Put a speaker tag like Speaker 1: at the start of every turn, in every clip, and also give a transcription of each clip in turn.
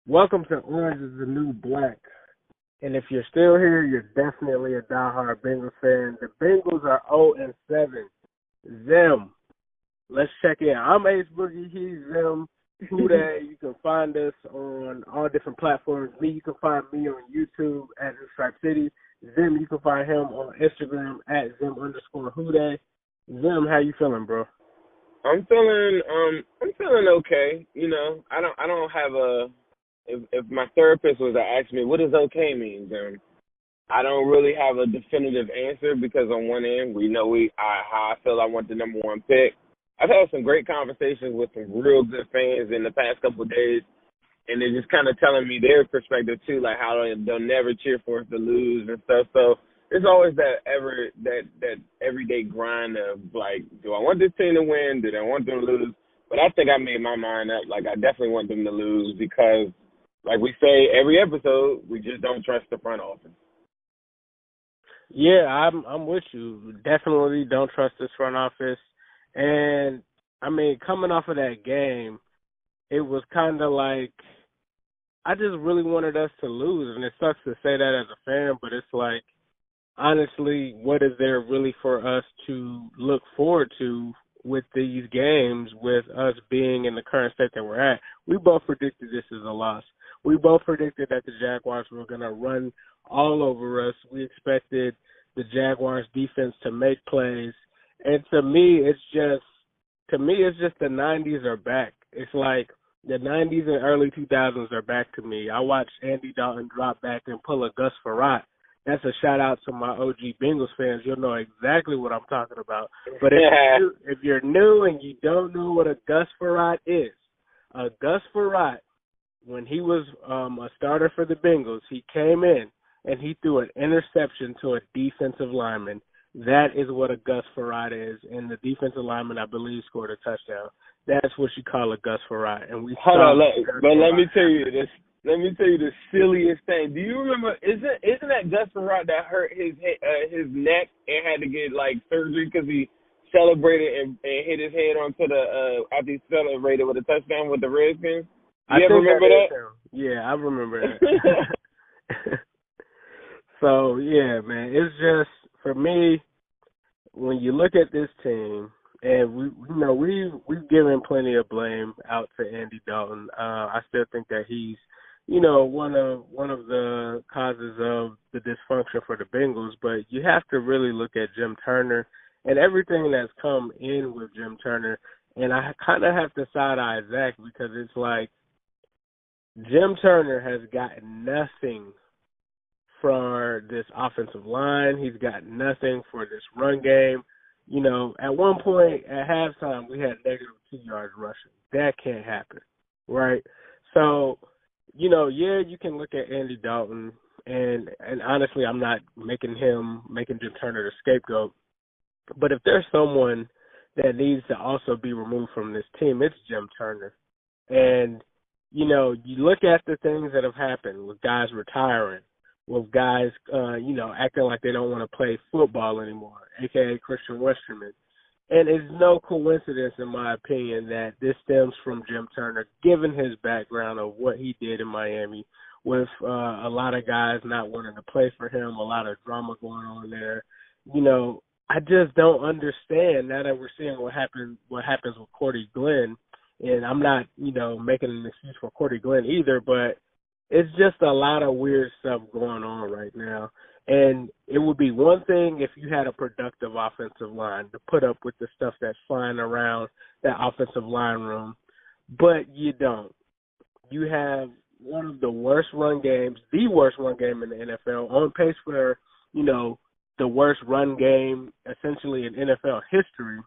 Speaker 1: Welcome to Orange is the New Black. And if you're still here, you're definitely a diehard Bengals fan. The Bengals are 0-7. Zim. Let's check in. I'm Ace Boogie. He's Zim. Who that? You can find us on all different platforms. You can find me on YouTube at Stripe City. Zim, you can find him on Instagram at Zim_Who. Zim, how you feeling, bro?
Speaker 2: I'm feeling okay. You know, I don't have a. If my therapist was to ask me what does okay mean, then I don't really have a definitive answer because on one end we know how I feel I want the number one pick. I've had some great conversations with some real good fans in the past couple of days, and they're just kind of telling me their perspective too, like how they'll never cheer for us to lose and stuff. So it's always that everyday grind of like, do I want this team to win? Do I want them to lose? But I think I made my mind up. Like I definitely want them to lose because, like we say every episode, we just don't trust the front office.
Speaker 1: Yeah, I'm with you. Definitely don't trust this front office. And, I mean, coming off of that game, it was kind of like I just really wanted us to lose. And it sucks to say that as a fan, but it's like, honestly, what is there really for us to look forward to with these games, with us being in the current state that we're at? We both predicted this as a loss. We both predicted that the Jaguars were going to run all over us. We expected the Jaguars defense to make plays. And to me, it's just the 90s are back. It's like the 90s and early 2000s are back to me. I watched Andy Dalton drop back and pull a Gus Frerotte. That's a shout-out to my OG Bengals fans. You'll know exactly what I'm talking about. But if you're new and you don't know what a Gus Frerotte is, a Gus Frerotte, when he was a starter for the Bengals, he came in and he threw an interception to a defensive lineman. That is what a Gus Frerotte is, and the defensive lineman, I believe, scored a touchdown. That's what you call a Gus Frerotte. And
Speaker 2: let me tell you this. Let me tell you the silliest thing. Do you remember? Isn't that Gus Frerotte that hurt his neck and had to get like surgery because he celebrated and hit his head onto the after he celebrated with a touchdown with the Redskins? You ever remember that?
Speaker 1: Yeah, I remember that. So yeah, man, it's just for me when you look at this team. And we've given plenty of blame out to Andy Dalton. I still think that he's, one of the causes of the dysfunction for the Bengals. But you have to really look at Jim Turner and everything that's come in with Jim Turner. And I kind of have to side-eye Zach because it's like Jim Turner has gotten nothing for this offensive line. He's got nothing for this run game. At one point at halftime, we had negative 2 yards rushing. That can't happen, right? So, you can look at Andy Dalton, and honestly, I'm not making Jim Turner the scapegoat. But if there's someone that needs to also be removed from this team, it's Jim Turner. And, you look at the things that have happened with guys retiring, with guys, acting like they don't want to play football anymore, a.k.a. Christian Westerman. And it's no coincidence, in my opinion, that this stems from Jim Turner, given his background of what he did in Miami with a lot of guys not wanting to play for him, a lot of drama going on there. I just don't understand now that we're seeing what happens with Cordy Glenn. And I'm not, making an excuse for Cordy Glenn either, but it's just a lot of weird stuff going on right now. And it would be one thing if you had a productive offensive line to put up with the stuff that's flying around that offensive line room, but you don't. You have one of the worst run games, the worst run game in the NFL, on pace for, the worst run game essentially in NFL history.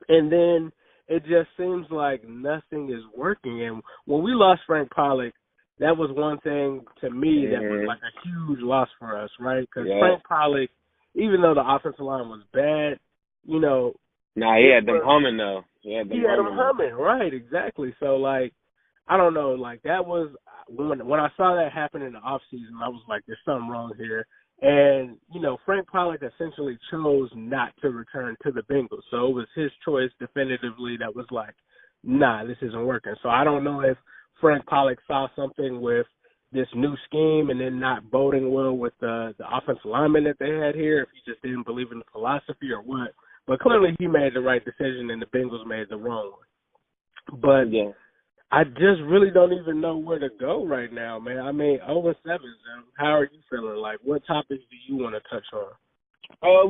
Speaker 1: And then it just seems like nothing is working. And when we lost Frank Pollock, that was one thing to me that was like a huge loss for us, right? Because Frank Pollock, even though the offensive line was bad,
Speaker 2: he had them humming, though. He had them
Speaker 1: humming, right, exactly. So, I don't know, that was, when I saw that happen in the offseason, I was like, there's something wrong here. And, Frank Pollock essentially chose not to return to the Bengals. So it was his choice definitively that was like, nah, this isn't working. So I don't know if Frank Pollock saw something with this new scheme and then not boding well with the offensive lineman that they had here, if he just didn't believe in the philosophy or what. But clearly he made the right decision and the Bengals made the wrong one. But
Speaker 2: Yeah.
Speaker 1: I just really don't even know where to go right now, man. I mean, 0-7, Zim. How are you feeling? Like, what topics do you want to touch on?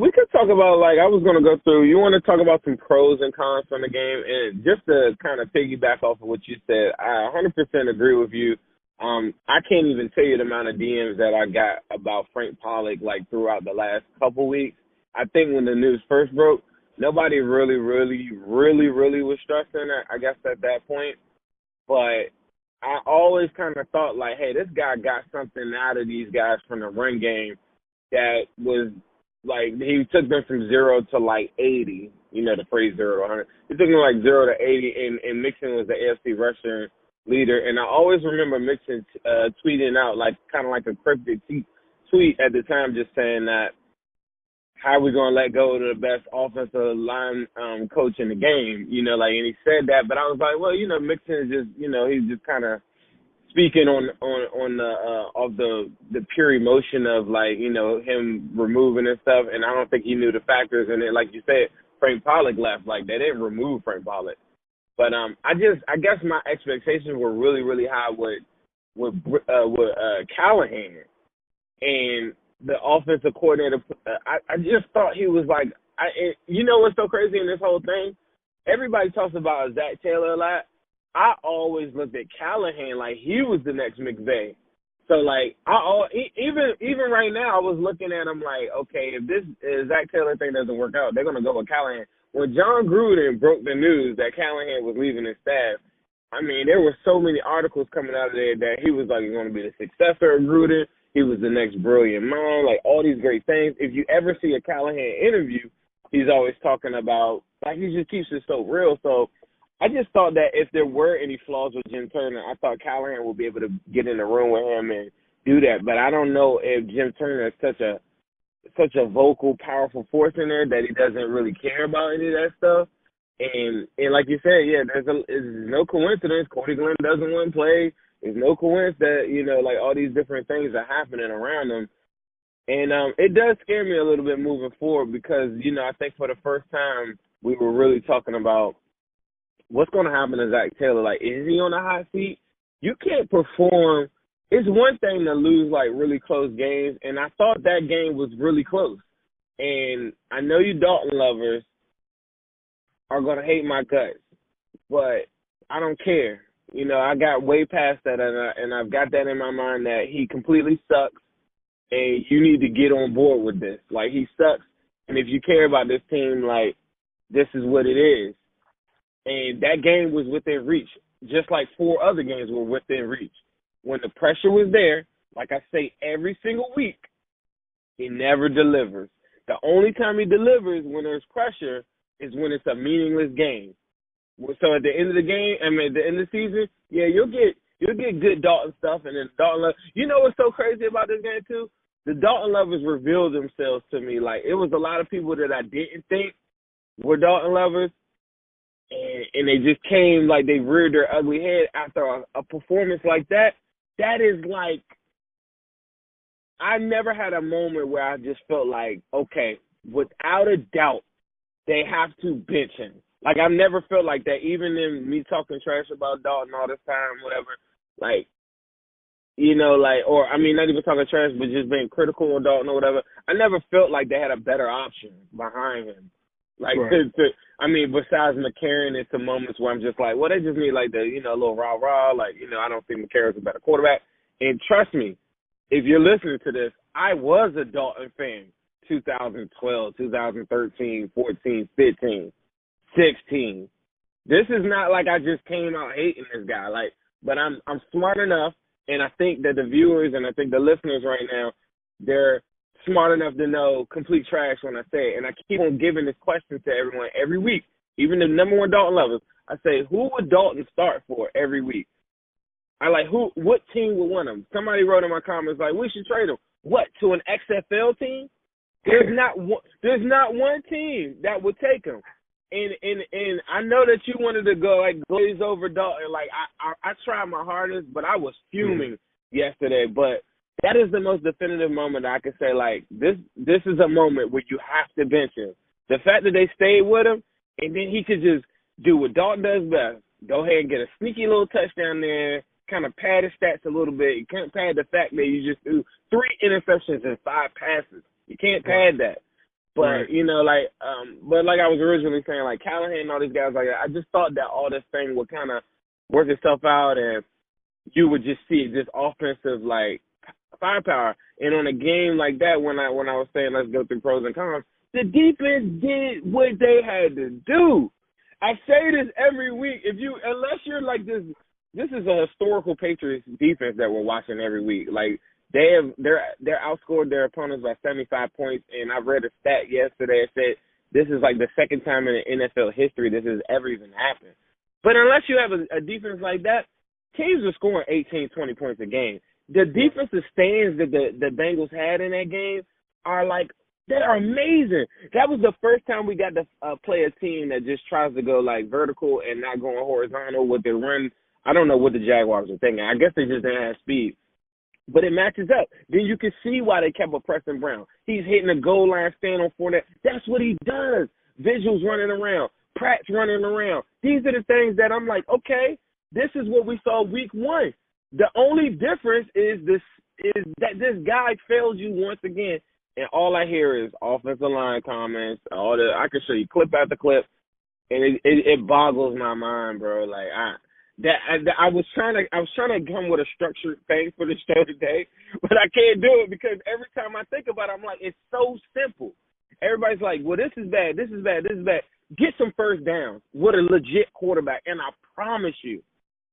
Speaker 2: We could talk about, like, I was going to go through, you want to talk about some pros and cons from the game, and just to kind of piggyback off of what you said, I 100% agree with you. I can't even tell you the amount of DMs that I got about Frank Pollock, like, throughout the last couple weeks. I think when the news first broke, nobody really was stressing it, I guess, at that point. But I always kind of thought, like, hey, this guy got something out of these guys from the run game that was, like, he took them from 0 to, like, 80. You know the phrase 0 to 100. He took them, like, 0 to 80, and Mixon was the AFC rushing leader. And I always remember Mixon tweeting out, like, kind of like a cryptic tweet at the time, just saying that, how are we going to let go of the best offensive line coach in the game? You know, like, and he said that, but I was like, well, you know, Mixon is just, you know, he's just kind of speaking on the pure emotion of, like, you know, him removing and stuff, and I don't think he knew the factors. And then, like you said, Frank Pollock left. Like, they didn't remove Frank Pollock. But I guess my expectations were really high with Callahan. And the offensive coordinator, I just thought he was like, you know what's so crazy in this whole thing? Everybody talks about Zach Taylor a lot. I always looked at Callahan like he was the next McVay. So, like, even right now, I was looking at him like, okay, if this Zach Taylor thing doesn't work out, they're going to go with Callahan. When John Gruden broke the news that Callahan was leaving his staff, I mean, there were so many articles coming out of there that he was, like, going to be the successor of Gruden. He was the next brilliant mind, like, all these great things. If you ever see a Callahan interview, he's always talking about, like, he just keeps it so real. So I just thought that if there were any flaws with Jim Turner, I thought Callahan would be able to get in the room with him and do that. But I don't know if Jim Turner is such a vocal, powerful force in there that he doesn't really care about any of that stuff. And like you said, yeah, it's no coincidence Cody Glenn doesn't want to play. It's no coincidence that, you know, like, all these different things are happening around him. And it does scare me a little bit moving forward because, you know, I think for the first time we were really talking about what's going to happen to Zach Taylor. Like, is he on the hot seat? You can't perform. It's one thing to lose, like, really close games, and I thought that game was really close. And I know you Dalton lovers are going to hate my guts, but I don't care. You know, I got way past that, and I've got that in my mind that he completely sucks, and you need to get on board with this. Like, he sucks, and if you care about this team, like, this is what it is. And that game was within reach, just like 4 other games were within reach. When the pressure was there, like I say every single week, he never delivers. The only time he delivers when there's pressure is when it's a meaningless game. So at the end of the game, I mean, at the end of the season, yeah, you'll get good Dalton stuff, and then Dalton. You know what's so crazy about this game too? The Dalton lovers revealed themselves to me. Like, it was a lot of people that I didn't think were Dalton lovers, and they just came, like, they reared their ugly head after a performance like that. That is like, I never had a moment where I just felt like, okay, without a doubt, they have to bench him. Like, I've never felt like that, even in me talking trash about Dalton all this time, whatever. Like, you know, like, or, I mean, not even talking trash, but just being critical of Dalton or whatever. I never felt like they had a better option behind him. Like,
Speaker 1: right.
Speaker 2: I mean, besides McCarron, it's some moments where I'm just like, well, they just need, like, the, you know, a little rah-rah. Like, you know, I don't think McCarron's a better quarterback. And trust me, if you're listening to this, I was a Dalton fan 2012, 2013, 14, 15. 16. This is not like I just came out hating this guy. Like, but I'm smart enough, and I think that the viewers and I think the listeners right now, they're smart enough to know complete trash when I say it. And I keep on giving this question to everyone every week, even the number one Dalton lovers. I say, who would Dalton start for every week? I like, what team would want him? Somebody wrote in my comments like, we should trade him. What, to an XFL team? There's not one team that would take him. and I know that you wanted to go like glaze over Dalton. Like I tried my hardest, but I was fuming yesterday. But that is the most definitive moment I can say. Like this is a moment where you have to bench him. The fact that they stayed with him, and then he could just do what Dalton does best. Go ahead and get a sneaky little touchdown there, kind of pad his stats a little bit. You can't pad the fact that you just threw 3 interceptions and 5 passes. You can't pad that. But, you know, like, but like I was originally saying, like Callahan and all these guys, like I just thought that all this thing would kind of work itself out and you would just see this offensive, like, firepower. And on a game like that, when I was saying let's go through pros and cons, the defense did what they had to do. I say this every week. Unless you're like this is a historical Patriots defense that we're watching every week. Like they're outscored their opponents by 75 points, and I read a stat yesterday that said this is like the second time in the NFL history this has ever even happened. But unless you have a defense like that, teams are scoring 18, 20 points a game. The defensive stands that the Bengals had in that game are like, they're amazing. That was the first time we got to play a team that just tries to go like vertical and not going horizontal with their run. I don't know what the Jaguars were thinking. I guess they just didn't have speed. But it matches up. Then you can see why they kept oppressing Brown. He's hitting the goal line, stand on Fournette. That's what he does. Visuals running around. Pratt's running around. These are the things that I'm like, okay, this is what we saw week 1. The only difference is that this guy failed you once again. And all I hear is offensive line comments. I can show you clip after clip, and it boggles my mind, bro. Like I was trying to come with a structured thing for the show today, but I can't do it because every time I think about it, I'm like, it's so simple. Everybody's like, well, this is bad, this is bad, this is bad. Get some first downs with a legit quarterback, and I promise you,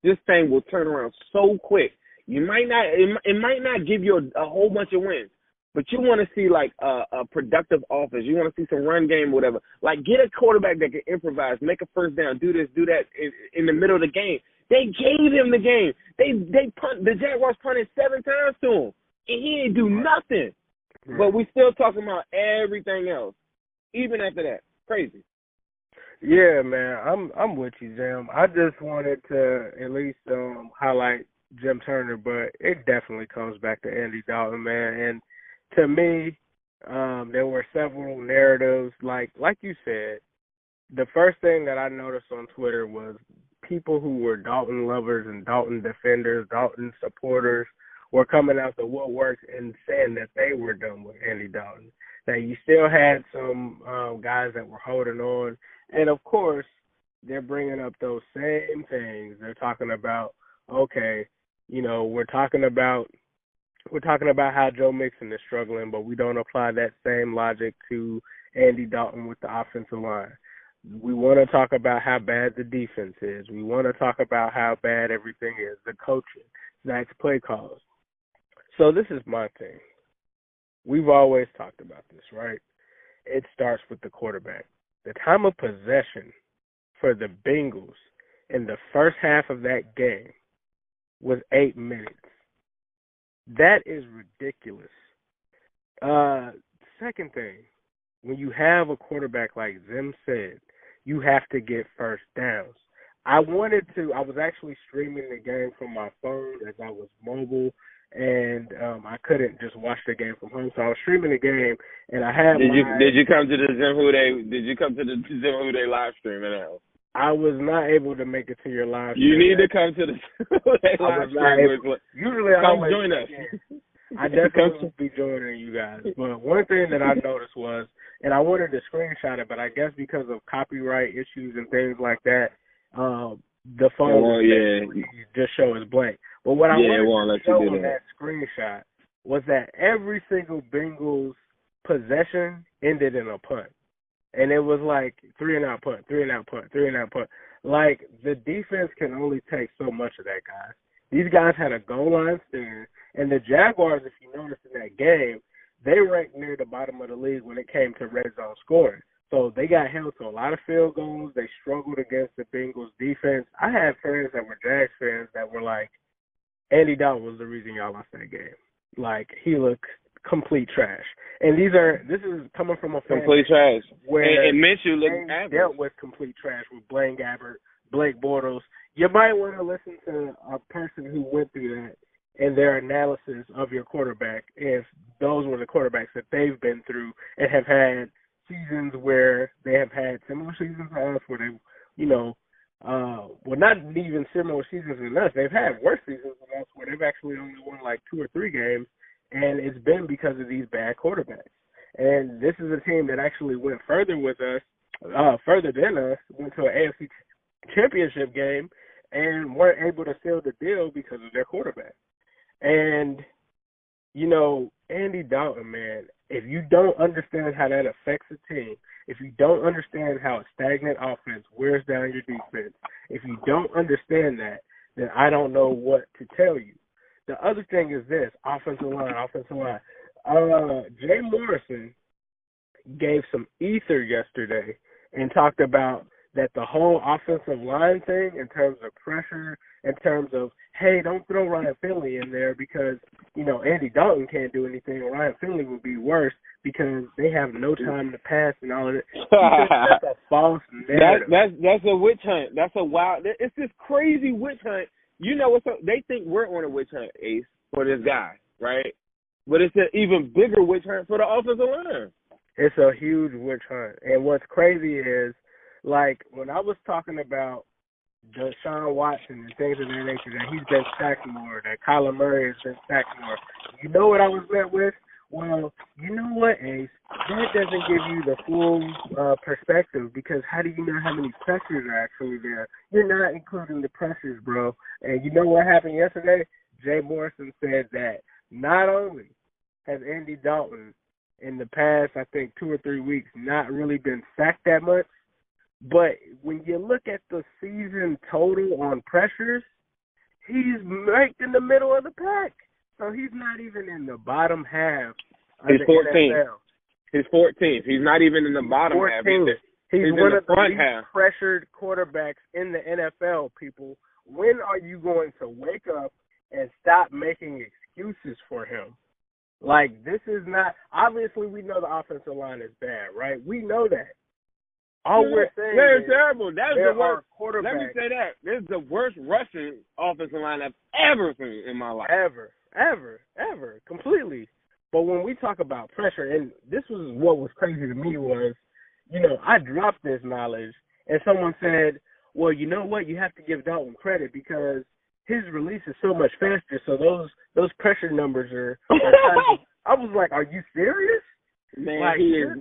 Speaker 2: this thing will turn around so quick. You might not, it might not give you a whole bunch of wins, but you want to see like a productive offense. You want to see some run game, whatever. Like get a quarterback that can improvise, make a first down, do this, do that in the middle of the game. They gave him the game. The Jaguars punted 7 times to him, and he didn't do nothing. Right. But we still talking about everything else, even after that. Crazy.
Speaker 1: Yeah, man, I'm with you, Jim. I just wanted to at least highlight Jim Turner, but it definitely comes back to Andy Dalton, man. And to me, there were several narratives, like you said. The first thing that I noticed on Twitter was people who were Dalton lovers and Dalton defenders, Dalton supporters, were coming out the woodworks and saying that they were done with Andy Dalton. That you still had some guys that were holding on. And, of course, they're bringing up those same things. They're talking about, okay, you know, we're talking about how Joe Mixon is struggling, but we don't apply that same logic to Andy Dalton with the offensive line. We want to talk about how bad the defense is. We want to talk about how bad everything is, the coaching, Zach's play calls. So this is my thing. We've always talked about this, right? It starts with the quarterback. The time of possession for the Bengals in the first half of that game was 8 minutes. That is ridiculous. Second thing, when you have a quarterback like Zim said, you have to get first downs. I was actually streaming the game from my phone as I was mobile, and I couldn't just watch the game from home, so I was streaming the game, and I had
Speaker 2: Did you come to the Zim Who They live stream at all?
Speaker 1: I was not able to make it to your live stream.
Speaker 2: You need to come to the live stream.
Speaker 1: Usually I always
Speaker 2: join us.
Speaker 1: I definitely will be joining you guys. But one thing that I noticed was, and I wanted to screenshot it, but I guess because of copyright issues and things like that, the phone just show as blank. But what I wanted to show on that screenshot was that every single Bengals possession ended in a punt. And it was like 3-and-out punt, 3-and-out punt, 3-and-out punt. Like, the defense can only take so much of that, guys. These guys had a goal line stand, and the Jaguars, if you noticed in that game, they ranked near the bottom of the league when it came to red zone scoring. So they got held to a lot of field goals. They struggled against the Bengals defense. I had friends that were Jags fans that were like, Andy Dalton was the reason y'all lost that game. Like, he looked complete trash. And this is coming from a fan
Speaker 2: complete trash.
Speaker 1: where
Speaker 2: and Minshew looked average.
Speaker 1: Dealt with complete trash with Blaine Gabbert, Blake Bortles. You might want to listen to a person who went through that and their analysis of your quarterback if those were the quarterbacks that they've been through and have had seasons where they have had similar seasons to us where they, well, not even similar seasons than us. They've had worse seasons than us where they've actually only won like 2 or 3 games, and it's been because of these bad quarterbacks. And this is a team that actually went further with us, further than us, went to an AFC championship game, and weren't able to seal the deal because of their quarterback. And, Andy Dalton, man, if you don't understand how that affects a team, if you don't understand how a stagnant offense wears down your defense, if you don't understand that, then I don't know what to tell you. The other thing is this, offensive line. Jay Morrison gave some ether yesterday and talked about that the whole offensive line thing in terms of pressure, in terms of, hey, don't throw Ryan Finley in there because, Andy Dalton can't do anything. Ryan Finley would be worse because they have no time to pass and all of that. That's a false narrative.
Speaker 2: That's a witch hunt. That's a wild – it's this crazy witch hunt. You know what's up? They think we're on a witch hunt, Ace, for this guy, right? But it's an even bigger witch hunt for the offensive line.
Speaker 1: It's a huge witch hunt. And what's crazy is, like, when I was talking about Deshaun Watson and things of that nature, that he's been sacked more, that Kyler Murray has been sacked more, you know what I was met with? Well, you know what, Ace? That doesn't give you the full perspective because how do you know how many pressures are actually there? You're not including the pressures, bro. And you know what happened yesterday? Jay Morrison said that not only has Andy Dalton in the past, I think, 2 or 3 weeks not really been sacked that much, but when you look at the season total on pressures, he's right in the middle of the pack. So he's not even in the bottom half of
Speaker 2: the 14th.
Speaker 1: NFL.
Speaker 2: He's 14th. He's not even in the bottom half. He's
Speaker 1: one
Speaker 2: in
Speaker 1: of the least pressured quarterbacks in the NFL, people. When are you going to wake up and stop making excuses for him? Like, this is not – obviously, we know the offensive line is bad, right? We know that. All we're saying
Speaker 2: they're
Speaker 1: is
Speaker 2: terrible. That's the worst
Speaker 1: quarterback.
Speaker 2: Let me say that. This is the worst rushing offensive line I've ever seen in my life.
Speaker 1: Ever. Completely. But when we talk about pressure, and this was what was crazy to me was, I dropped this knowledge, and someone said, well, you know what? You have to give Dalton credit because his release is so much faster, so those pressure numbers are I was like, are you serious?
Speaker 2: Man,
Speaker 1: like,
Speaker 2: he is
Speaker 1: I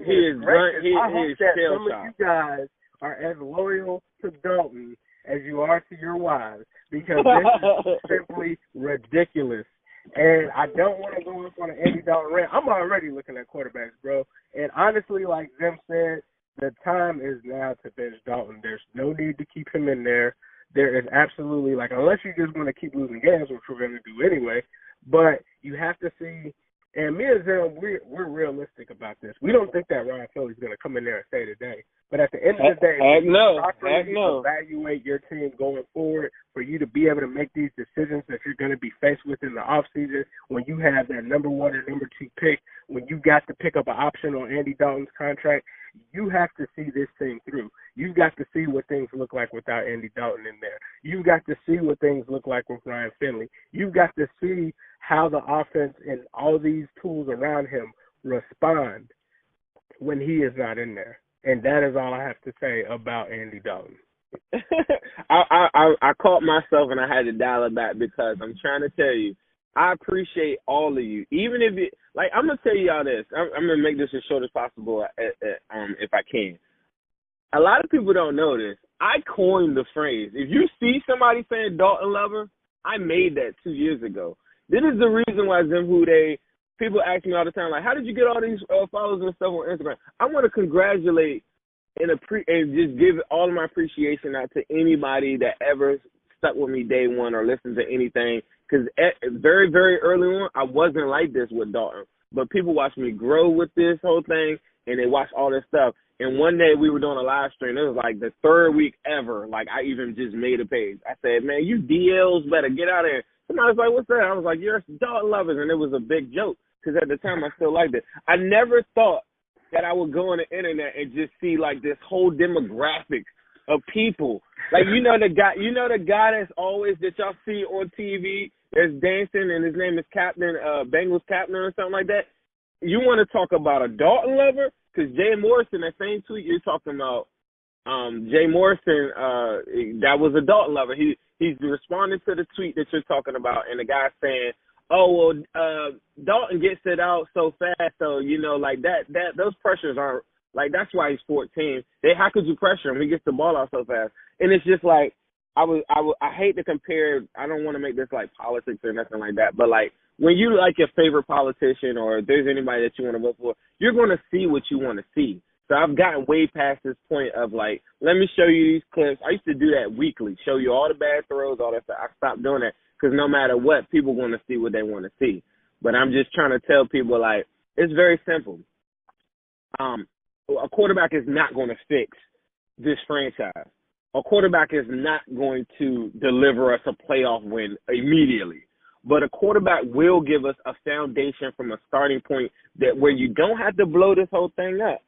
Speaker 1: hope that
Speaker 2: shell
Speaker 1: some of you guys are as loyal to Dalton as you are to your wives because this is simply ridiculous. And I don't want to go up on an Andy Dalton rant. I'm already looking at quarterbacks, bro. And honestly, like Zim said, the time is now to bench Dalton. There's no need to keep him in there. There is absolutely, like, unless you just want to keep losing games, which we're going to do anyway, but you have to see. And me and Zim, we're realistic about this. We don't think that Ryan Philly's going to come in there and say today. But at the end of the day, evaluate your team going forward for you to be able to make these decisions that you're going to be faced with in the offseason when you have that number 1 and number 2 pick, when you got to pick up an option on Andy Dalton's contract. You have to see this thing through. You've got to see what things look like without Andy Dalton in there. You've got to see what things look like with Ryan Finley. You've got to see how the offense and all these tools around him respond when he is not in there. And that is all I have to say about Andy Dalton.
Speaker 2: I caught myself and I had to dial it back because I'm trying to tell you, I appreciate all of you. Even if it, like, I'm going to tell y'all this. I'm going to make this as short as possible if I can. A lot of people don't know this. I coined the phrase. If you see somebody saying Dalton lover, I made that 2 years ago. This is the reason why people ask me all the time, like, how did you get all these followers and stuff on Instagram? I want to congratulate and just give all of my appreciation out to anybody that ever stuck with me day one or listened to anything. Because very, very early on, I wasn't like this with Dalton. But people watched me grow with this whole thing, and they watched all this stuff. And one day we were doing a live stream. It was like the 3rd week ever. Like, I even just made a page. I said, man, you DLs better get out of here. Somebody was like, what's that? I was like, you're Dalton lovers. And it was a big joke because at the time I still liked it. I never thought that I would go on the internet and just see like this whole demographic of people. Like, the guy that's always, that y'all see on TV that's dancing and his name is Captain, Bengals Captain or something like that. You want to talk about a Dalton lover? Because Jay Morrison, that same tweet you're talking about, Jay Morrison, that was a Dalton lover. He's responding to the tweet that you're talking about, and the guy's saying, "Oh well, Dalton gets it out so fast, so like that those pressures aren't like that's why he's 14. How could you pressure him? He gets the ball out so fast." And it's just like I hate to compare. I don't want to make this like politics or nothing like that, but like when you like your favorite politician or if there's anybody that you want to vote for, you're going to see what you want to see. So I've gotten way past this point of like, let me show you these clips. I used to do that weekly, show you all the bad throws, all that stuff. I stopped doing that because no matter what, people want to see what they want to see. But I'm just trying to tell people, like, it's very simple. A quarterback is not going to fix this franchise. A quarterback is not going to deliver us a playoff win immediately. But a quarterback will give us a foundation from a starting point that where you don't have to blow this whole thing up.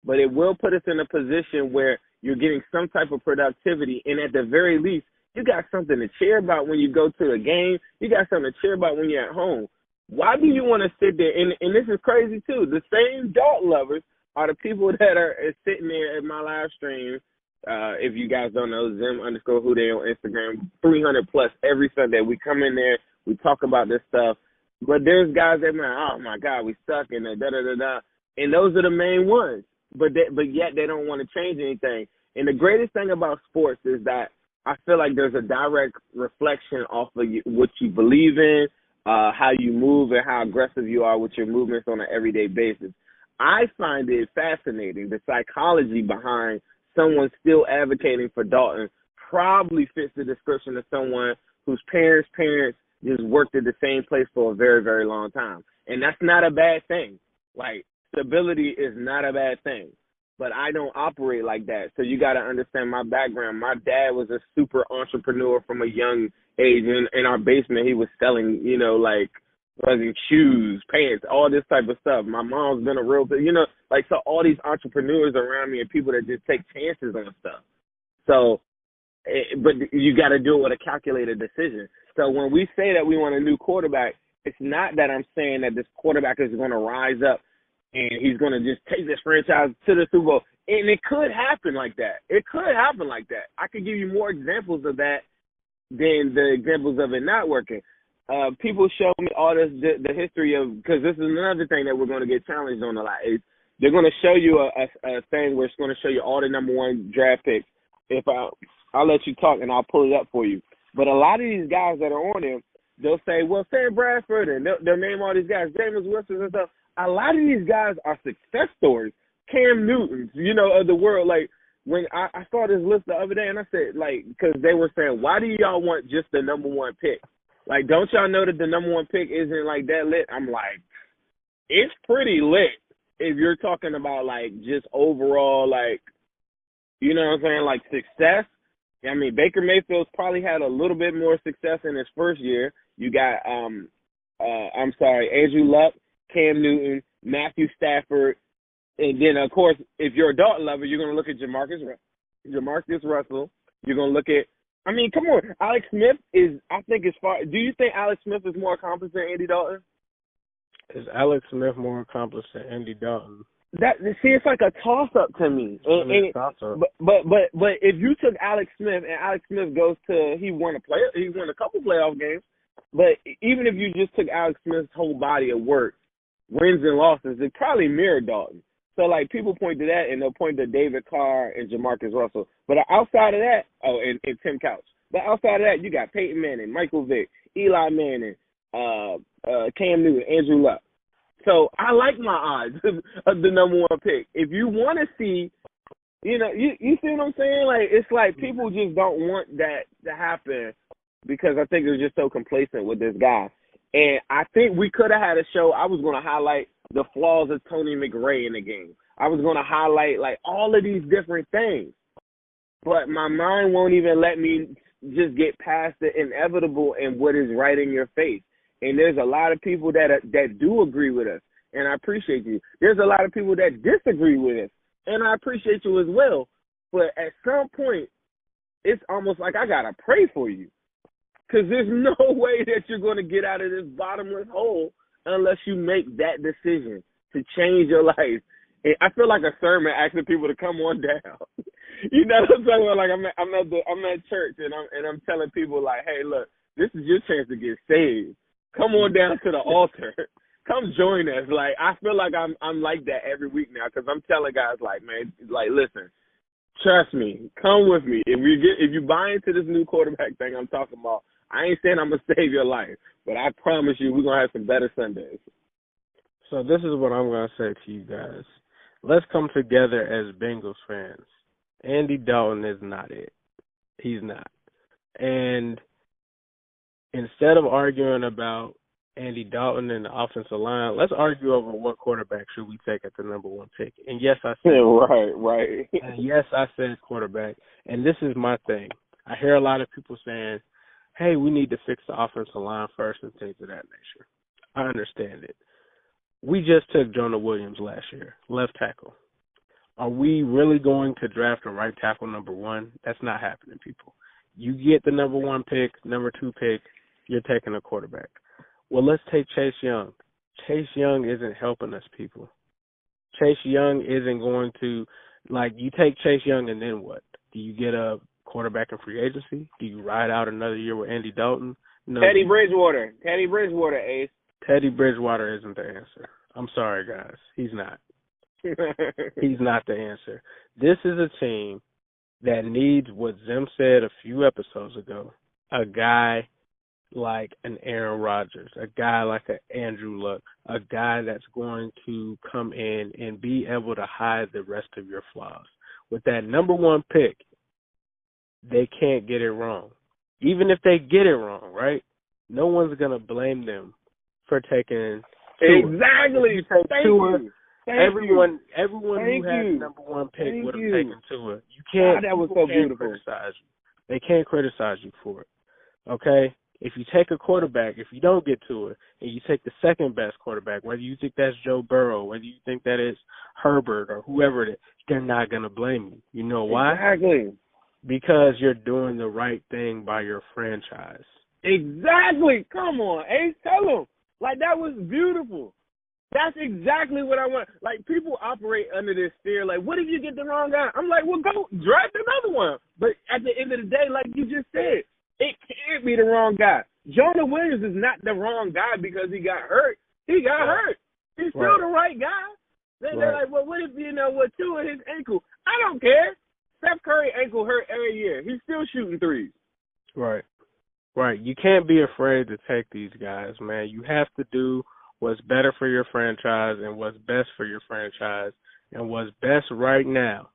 Speaker 2: But it will put us in a position where you're getting some type of productivity, and at the very least, you got something to cheer about when you go to a game. You got something to cheer about when you're at home. Why do you want to sit there? And this is crazy, too. The same Dalton lovers are the people that are sitting there at my live stream. If you guys don't know, Zim_Who They on Instagram, 300 plus every Sunday. We come in there, we talk about this stuff. But there's guys that, oh, my God, we stuck in da-da-da-da. And those are the main ones. But yet they don't want to change anything. And the greatest thing about sports is that I feel like there's a direct reflection off of what you believe in, how you move, and how aggressive you are with your movements on an everyday basis. I find it fascinating. The psychology behind someone still advocating for Dalton probably fits the description of someone whose parents just worked at the same place for a very, very long time. And that's not a bad thing. Like, stability is not a bad thing, but I don't operate like that. So you got to understand my background. My dad was a super entrepreneur from a young age. In our basement, he was selling, like shoes, pants, all this type of stuff. My mom's been a real, so all these entrepreneurs around me and people that just take chances on stuff. So, but you got to do it with a calculated decision. So when we say that we want a new quarterback, it's not that I'm saying that this quarterback is going to rise up and he's going to just take this franchise to the Super Bowl. And it could happen like that. It could happen like that. I could give you more examples of that than the examples of it not working. People show me all this, the history of, because this is another thing that we're going to get challenged on a lot. Is they're going to show you a thing where it's going to show you all the number one draft picks. If I'll let you talk and I'll pull it up for you. But a lot of these guys that are on there, they'll say, well, Sam Bradford, and they'll name all these guys, Jameis Winston and stuff. A lot of these guys are success stories. Cam Newtons, of the world. Like, when I saw this list the other day, and I said, like, because they were saying, why do y'all want just the number one pick? Like, don't y'all know that the number one pick isn't, like, that lit? I'm like, it's pretty lit if you're talking about, like, just overall, like, you know what I'm saying, like, success. I mean, Baker Mayfield's probably had a little bit more success in his first year. You got, Andrew Luck, Cam Newton, Matthew Stafford, and then, of course, if you're a Dalton lover, you're going to look at Jamarcus Russell. You're going to look at, I mean, come on. Alex Smith is, I think, as far, do you think Alex Smith is more accomplished than Andy Dalton?
Speaker 1: Is Alex Smith more accomplished than Andy Dalton?
Speaker 2: It's like a toss-up to me.
Speaker 1: Toss-up.
Speaker 2: But if you took Alex Smith and Alex Smith goes to, he won a couple playoff games, but even if you just took Alex Smith's whole body of work, wins and losses, it probably mirrored Dalton. So, like, people point to that, and they'll point to David Carr and Jamarcus Russell. But outside of that, and Tim Couch. But outside of that, you got Peyton Manning, Michael Vick, Eli Manning, Cam Newton, Andrew Luck. So I like my odds of the number one pick. If you want to see, you see what I'm saying? Like, it's like people just don't want that to happen because I think they're just so complacent with this guy. And I think we could have had a show. I was going to highlight the flaws of Tony McRae in the game. I was going to highlight, like, all of these different things. But my mind won't even let me just get past the inevitable and what is right in your face. And there's a lot of people that do agree with us, and I appreciate you. There's a lot of people that disagree with us, and I appreciate you as well. But at some point, it's almost like I gotta pray for you, because there's no way that you're going to get out of this bottomless hole unless you make that decision to change your life. And I feel like a sermon asking people to come on down. You know what I'm talking about? Like I'm at church and I'm telling people like, hey, look, this is your chance to get saved. Come on down to the altar. Come join us. Like, I feel like I'm like that every week now, because I'm telling guys like, man, like, listen, trust me, come with me. If you buy into this new quarterback thing I'm talking about, I ain't saying I'm gonna save your life, but I promise you we're gonna have some better Sundays.
Speaker 1: So this is what I'm gonna say to you guys. Let's come together as Bengals fans. Andy Dalton is not it. He's not. And instead of arguing about Andy Dalton and the offensive line, let's argue over what quarterback should we take at the number one pick. And yes, I said
Speaker 2: right.
Speaker 1: And yes, I said quarterback. And this is my thing. I hear a lot of people saying, hey, we need to fix the offensive line first and things of that nature. I understand it. We just took Jonah Williams last year, left tackle. Are we really going to draft a right tackle number one? That's not happening, people. You get the number one pick, number two pick, you're taking a quarterback. Well, let's take Chase Young. Chase Young isn't helping us, people. Chase Young isn't going to, like, you take Chase Young and then what? Do you get a quarterback in free agency? Do you ride out another year with Andy Dalton? No.
Speaker 2: Teddy Bridgewater, Ace.
Speaker 1: Teddy Bridgewater isn't the answer. I'm sorry, guys. He's not. He's not the answer. This is a team that needs what Zim said a few episodes ago, a guy like an Aaron Rodgers, a guy like an Andrew Luck, a guy that's going to come in and be able to hide the rest of your flaws. With that number one pick, they can't get it wrong. Even if they get it wrong, right? No one's going to blame them for taking Tua.
Speaker 2: Exactly.
Speaker 1: Thank
Speaker 2: Tua.
Speaker 1: You. Everyone who had the number one pick would have taken Tua. You can't.
Speaker 2: That was so beautiful.
Speaker 1: Criticize you. They can't criticize you for it. Okay? If you take a quarterback, if you don't get Tua, and you take the second best quarterback, whether you think that's Joe Burrow, whether you think that is Herbert or whoever it is, they're not going to blame you. You know why?
Speaker 2: Exactly.
Speaker 1: Because you're doing the right thing by your franchise.
Speaker 2: Exactly. Come on, Ace, tell them. Like, that was beautiful. That's exactly what I want. Like, people operate under this fear. Like, what if you get the wrong guy? I'm like, well, go draft another one. But at the end of the day, like you just said, it can't be the wrong guy. Jonah Williams is not the wrong guy because he got hurt. He got hurt. He's still the right guy. They're like, well, what if, what Tua his ankle? I don't care. Steph Curry ankle hurt every year. He's still shooting threes.
Speaker 1: Right. You can't be afraid to take these guys, man. You have to do what's better for your franchise and what's best for your franchise. And what's best right now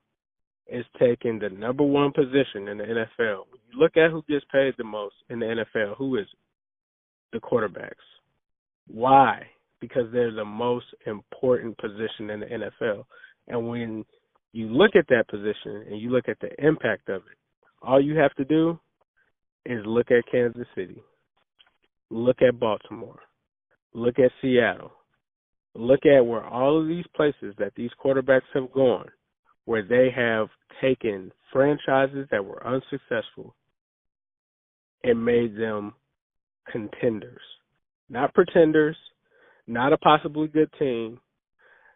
Speaker 1: is taking the number one position in the NFL. When you look at who gets paid the most in the NFL, who is it? The quarterbacks. Why? Because they're the most important position in the NFL. And when you look at that position and you look at the impact of it, all you have to do is look at Kansas City, look at Baltimore, look at Seattle, look at where all of these places that these quarterbacks have gone, where they have taken franchises that were unsuccessful and made them contenders, not pretenders, not a possibly good team,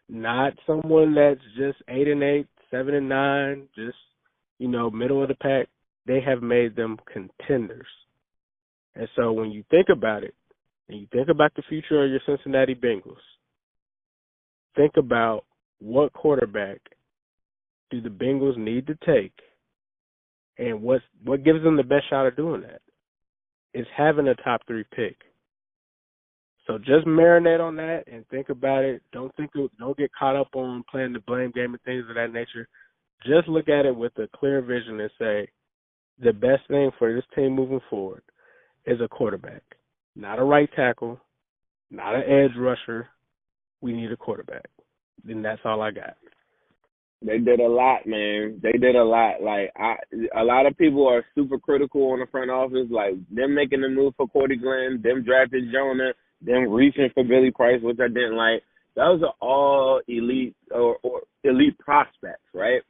Speaker 1: not someone that's just 8-8, 7-9, just, middle of the pack. They have made them contenders. And so when you think about it, and you think about the future of your Cincinnati Bengals, think about what quarterback do the Bengals need to take, and what gives them the best shot of doing that is having a top 3 pick. So just marinate on that and think about it. Don't get caught up on playing the blame game and things of that nature. Just look at it with a clear vision and say, the best thing for this team moving forward is a quarterback, not a right tackle, not an edge rusher. We need a quarterback. And that's all I got.
Speaker 2: They did a lot, man. They did a lot. Like a lot of people are super critical on the front office, like them making the move for Cordy Glenn, them drafting Jonah, them reaching for Billy Price, which I didn't like. Those are all elite or elite prospects, right?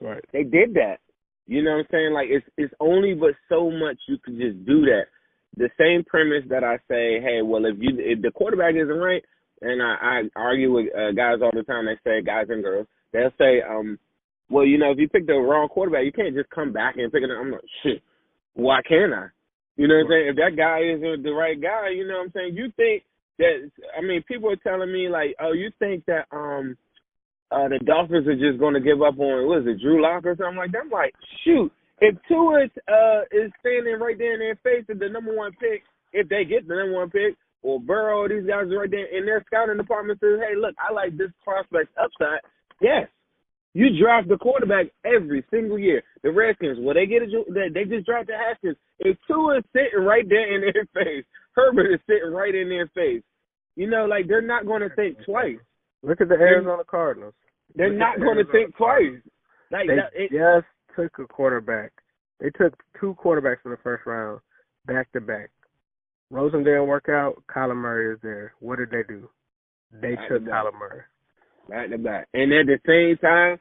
Speaker 1: Right.
Speaker 2: They did that. You know what I'm saying? Like it's only but so much you can just do that. The same premise that I say, hey, well, if the quarterback isn't right, and I argue with guys all the time. They say, guys and girls, they'll say, well, you know, if you pick the wrong quarterback, you can't just come back and pick it. I'm like, shit, why can't I? You know what I'm saying? If that guy isn't the right guy, you know what I'm saying? You think that, I mean, people are telling me like, oh, you think that the Dolphins are just going to give up on, what is it, Drew Lock or something like that? I'm like, shoot, if Tua is standing right there in their face at the number one pick, if they get the number one pick, or Burrow, these guys are right there, and their scouting department says, hey, look, I like this prospect's upside. Yes. You draft the quarterback every single year. The Redskins, well, they just drafted Haskins. If Tua is sitting right there in their face, Herbert is sitting right in their face, you know, like, they're not going to think twice.
Speaker 1: Look at the Arizona Cardinals.
Speaker 2: They're not going to think twice. Like,
Speaker 1: they just took a quarterback. They took two quarterbacks in the first round, back-to-back. Rosen didn't work out. Kyler Murray is there. What did they do? They took Kyler Murray.
Speaker 2: Back-to-back. And at the same time,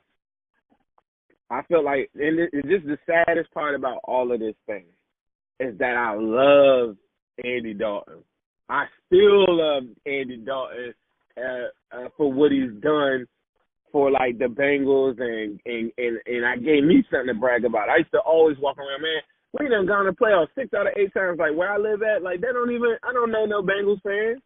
Speaker 2: I feel like, and it's just the saddest part about all of this thing, is that I love Andy Dalton. I still love Andy Dalton for what he's done for, like, the Bengals, and I gave me something to brag about. I used to always walk around, man, we done gone to playoffs 6 out of 8 times. Like, where I live at, like, I don't know no Bengals fans.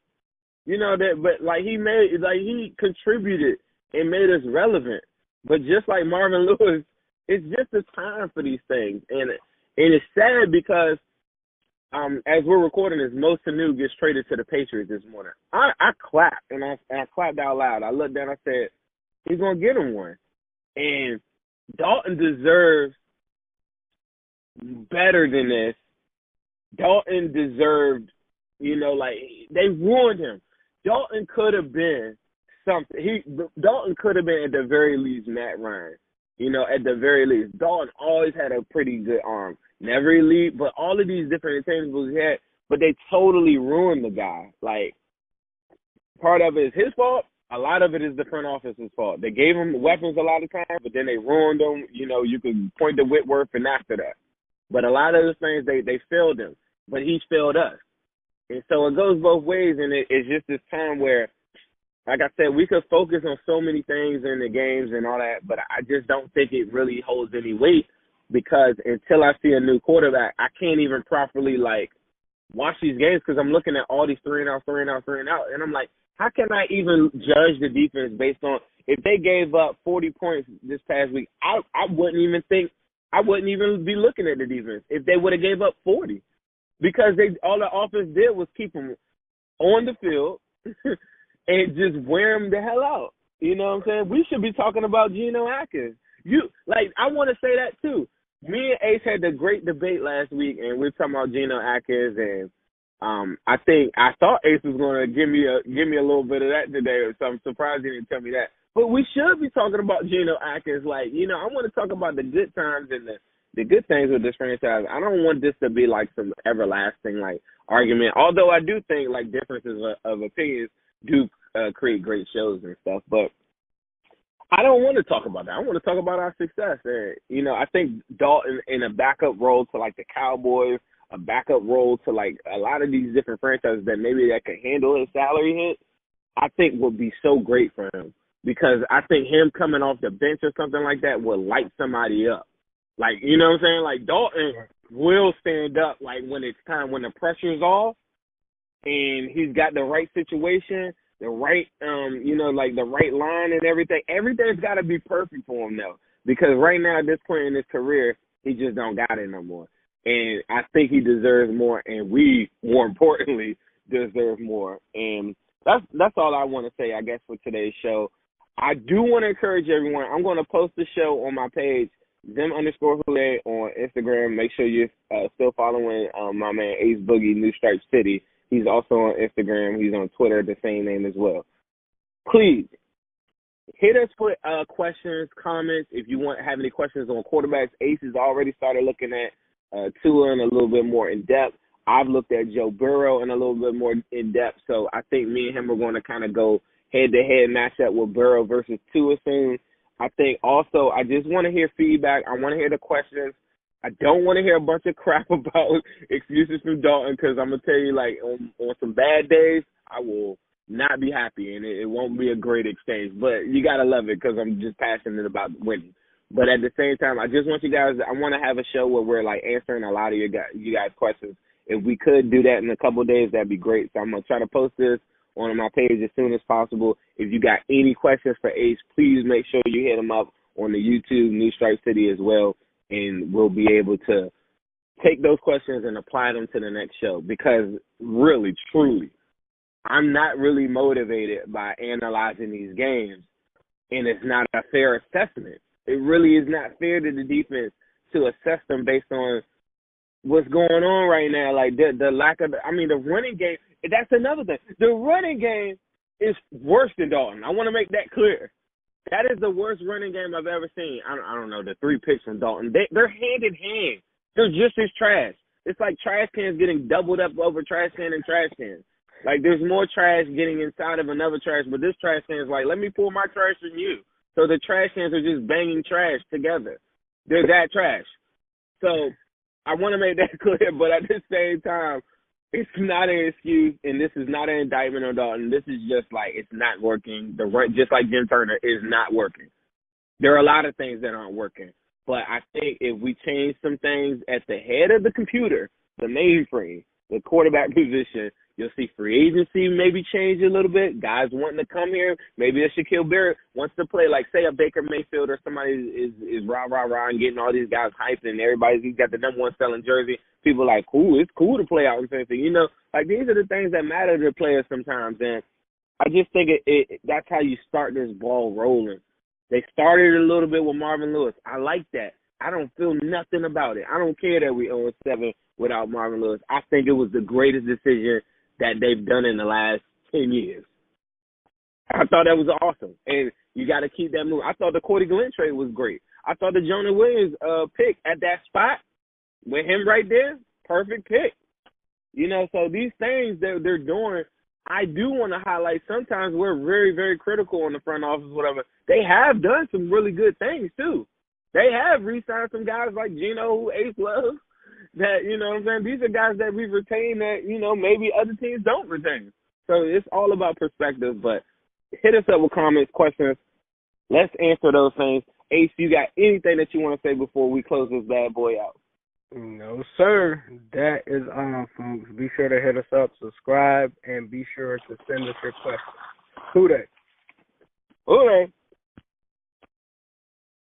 Speaker 2: You know that, but, like, he contributed and made us relevant. But just like Marvin Lewis, it's just a time for these things. And it's sad because as we're recording this, Mo Sanu gets traded to the Patriots this morning. I clapped, and I clapped out loud. I looked down, I said, he's going to get him one. And Dalton deserves better than this. Dalton deserved, you know, like, they ruined him. Dalton could have been something. Dalton could have been, at the very least, Matt Ryan. You know, at the very least. Dalton always had a pretty good arm. Never elite, but all of these different intangibles he had, but they totally ruined the guy. Like, part of it is his fault. A lot of it is the front office's fault. They gave him weapons a lot of times, but then they ruined them. You know, you could point to Whitworth and after that. But a lot of those things, they failed him. But he's failed us. And so it goes both ways, and it's just this time where, like I said, we could focus on so many things in the games and all that, but I just don't think it really holds any weight because until I see a new quarterback, I can't even properly, like, watch these games because I'm looking at all these 3-and-out, and I'm like, how can I even judge the defense based on if they gave up 40 points this past week? I wouldn't even be looking at the defense if they would have gave up 40 because all the offense did was keep them on the field and just wear them the hell out. You know what I'm saying? We should be talking about Geno Atkins. I want to say that too. Me and Ace had the great debate last week, and we were talking about Geno Atkins, and I thought Ace was going to give me a little bit of that today, so I'm surprised he didn't tell me that. But we should be talking about Geno Atkins. Like, you know, I want to talk about the good times and the good things with this franchise. I don't want this to be like some everlasting, like, argument, although I do think, like, differences of opinions do create great shows and stuff. But I don't want to talk about that. I want to talk about our success. And, you know, I think Dalton in a backup role to, like, the Cowboys, a backup role to, like, a lot of these different franchises that maybe that could handle his salary hit, I think would be so great for him. Because I think him coming off the bench or something like that will light somebody up. Like, you know what I'm saying? Like, Dalton will stand up, like, when it's time, when the pressure's off, and he's got the right situation, the right, you know, like the right line and everything. Everything's got to be perfect for him now. Because right now at this point in his career, he just don't got it no more. And I think he deserves more, and we, more importantly, deserve more. And that's all I want to say, I guess, for today's show. I do want to encourage everyone. I'm going to post the show on my page, Zim_Houlet on Instagram. Make sure you're still following my man Ace Boogie, New Stripe City. He's also on Instagram. He's on Twitter, the same name as well. Please hit us with questions, comments. If you have any questions on quarterbacks, Ace has already started looking at Tua in a little bit more in depth. I've looked at Joe Burrow in a little bit more in depth. So I think me and him are going to kind of go head-to-head matchup with Burrow versus Tua soon. I think also I just want to hear feedback. I want to hear the questions. I don't want to hear a bunch of crap about excuses from Dalton because I'm going to tell you, like, on some bad days, I will not be happy, and it won't be a great exchange. But you got to love it because I'm just passionate about winning. But at the same time, I just want you guys – I want to have a show where we're, like, answering a lot of you guys' questions. If we could do that in a couple of days, that'd be great. So I'm going to try to post this on my page as soon as possible. If you got any questions for Ace, please make sure you hit him up on the YouTube, New Stripe City as well, and we'll be able to take those questions and apply them to the next show because really, truly, I'm not really motivated by analyzing these games, and it's not a fair assessment. It really is not fair to the defense to assess them based on what's going on right now. Like the lack of, the running game, that's another thing. The running game is worse than Dalton. I want to make that clear. That is the worst running game I've ever seen. I don't know, the 3 picks from Dalton. They're hand in hand. They're just as trash. It's like trash cans getting doubled up over trash can and trash cans. Like there's more trash getting inside of another trash, but this trash can is like, let me pull my trash from you. So the trash cans are just banging trash together. They're that trash. So I want to make that clear, but at the same time, it's not an excuse, and this is not an indictment on Dalton. This is just like it's not working. The run, just like Jim Turner, is not working. There are a lot of things that aren't working, but I think if we change some things at the head of the computer, the mainframe, the quarterback position, you'll see free agency maybe change a little bit. Guys wanting to come here. Maybe a Shaquille Barrett wants to play, like, say, a Baker Mayfield or somebody is rah, and getting all these guys hyped and he's got the number one selling jersey. People are like, cool, it's cool to play out in Tennessee. You know, like, these are the things that matter to players sometimes. And I just think that's how you start this ball rolling. They started a little bit with Marvin Lewis. I like that. I don't feel nothing about it. I don't care that we 0-7 without Marvin Lewis. I think it was the greatest decision that they've done in the last 10 years. I thought that was awesome. And you got to keep that moving. I thought the Cordy Glenn trade was great. I thought the Jonah Williams pick at that spot with him right there, perfect pick. You know, so these things that they're doing, I do want to highlight sometimes we're very, very critical on the front office, whatever. They have done some really good things, too. They have re-signed some guys like Geno, who Ace loves. That, you know what I'm saying, these are guys that we've retained that, you know, maybe other teams don't retain. So it's all about perspective, but hit us up with comments, questions. Let's answer those things. Ace, you got anything that you want to say before we close this bad boy out?
Speaker 1: No, sir. That is folks. Be sure to hit us up, subscribe, and be sure to send us your questions. Who they?